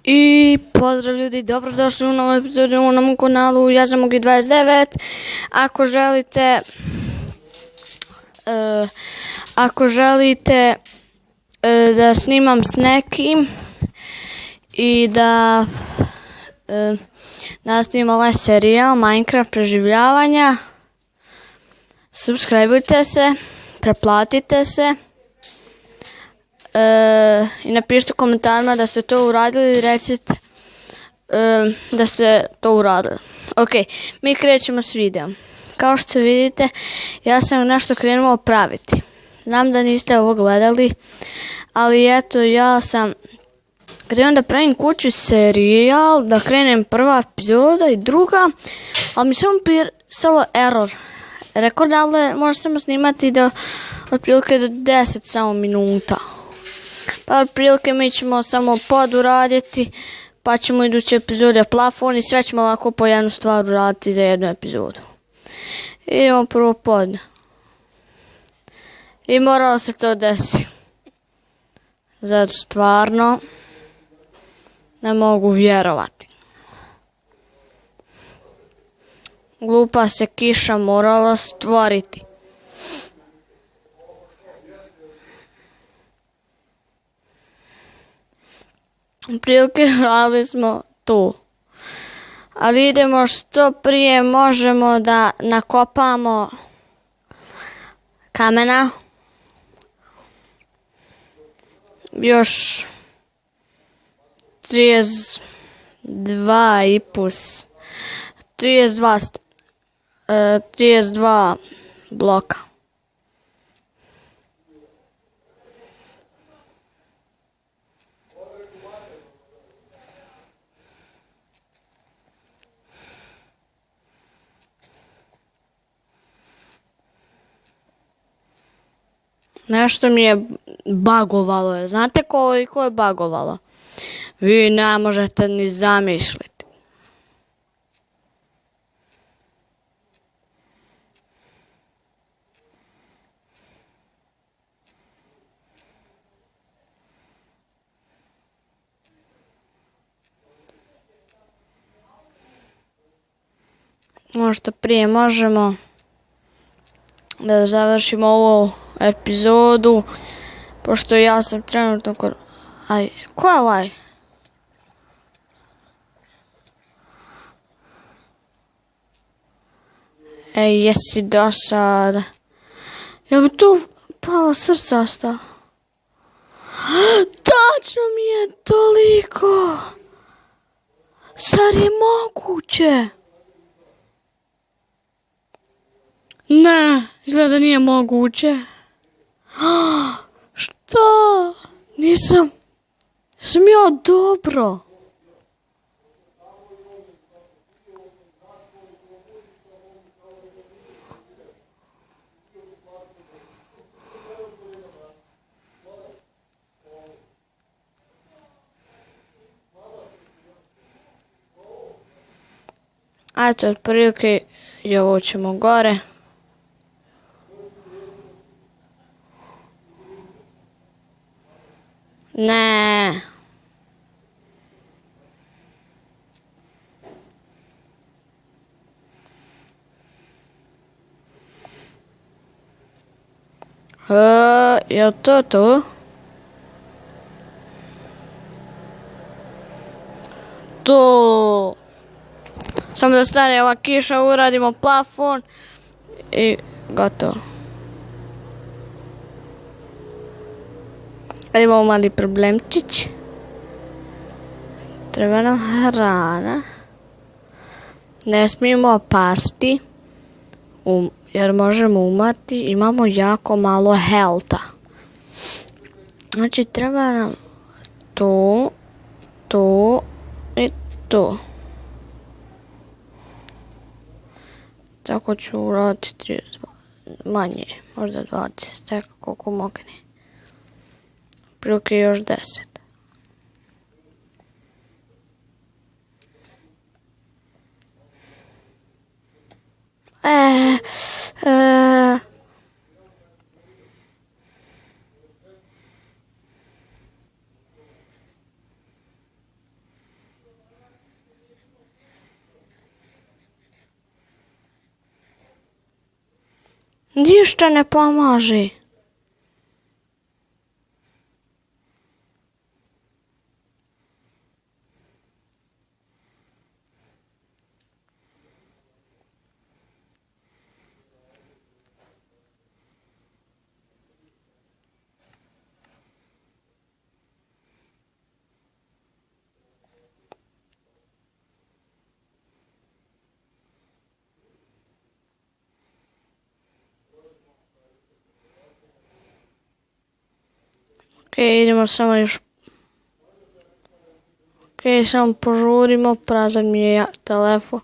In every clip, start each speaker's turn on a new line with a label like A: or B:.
A: I pozdrav ljudi, dobrodošli u novu epizodu na mom kanalu, ja sam Mugi29. Ako želite da snimam s nekim i da nastavim ovaj serijal Minecraft preživljavanja, subscribeujte se, preplatite se i napišite u komentarima da ste to uradili i recite da ste to uradili. Ok, mi krećemo s videom. Kao što vidite, ja sam nešto krenuo praviti. Znam da niste ovo gledali, ali eto, ja sam krenuo da pravim kuću serijal, da krenem prva epizoda i druga, ali mi samo pisalo error. Rekao da može samo snimati otprilike do 10 samo minuta. Pa otprilike mi ćemo samo pod uraditi, pa ćemo iduće epizode plafon i sve ćemo ovako po jednu stvar uraditi za jednu epizodu. Idemo prvo pod. I moralo se to desiti. Zar stvarno ne mogu vjerovati. Glupa se kiša morala stvoriti. Prilike radili smo tu. Ali idemo što prije, možemo da nakopamo kamena. Još 32 bloka. Nešto mi je bagovalo. Znate koliko je bagovalo? Vi ne možete ni zamisliti. Možda prije možemo da završimo ovu epizodu, pošto ja sam trenutno Aj, ko je ovaj? Ej, jesi dosada. Ja bi tu palo srce ostalo. Tačno mi je toliko. Sad je moguće. Ne, izgleda nije moguće. Šta? Nisam ja dobro. Eto, otprilike i ovo ćemo gore. Ne. Je to to? To. Samo da stane ova kiša, uradimo plafon i gotovo. Imamo mali problemčić. Treba nam hrana. Ne smijemo pasti, jer možemo umrti. Imamo jako malo healtha. Znači treba nam to i to. Tako ću uraditi 32, manje, možda 20, tako koliko mogne. Prilike još 10. Ništa ne pomaže. Ok, idemo samo još. Ok, samo požurimo, prazan mi je telefon.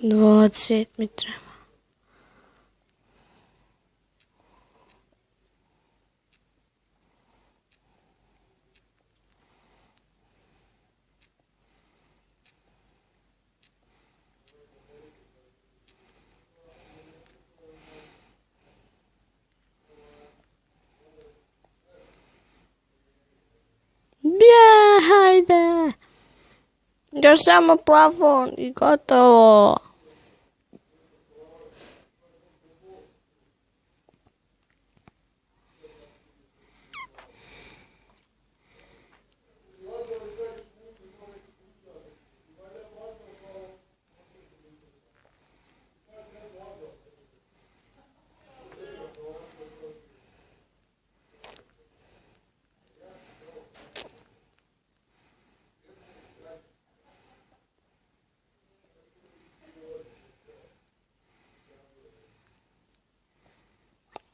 A: Dvadeset mi treba. Hajde! Još samo plafon i gotovo.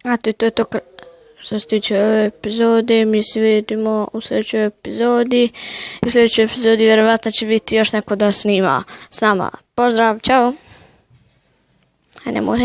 A: A to je to što se tiče ove epizode. Mi se vidimo u sljedećoj epizodi. U sljedećoj epizodi vjerovatno će biti još neko da snima s nama. Pozdrav, čao. Nemoj.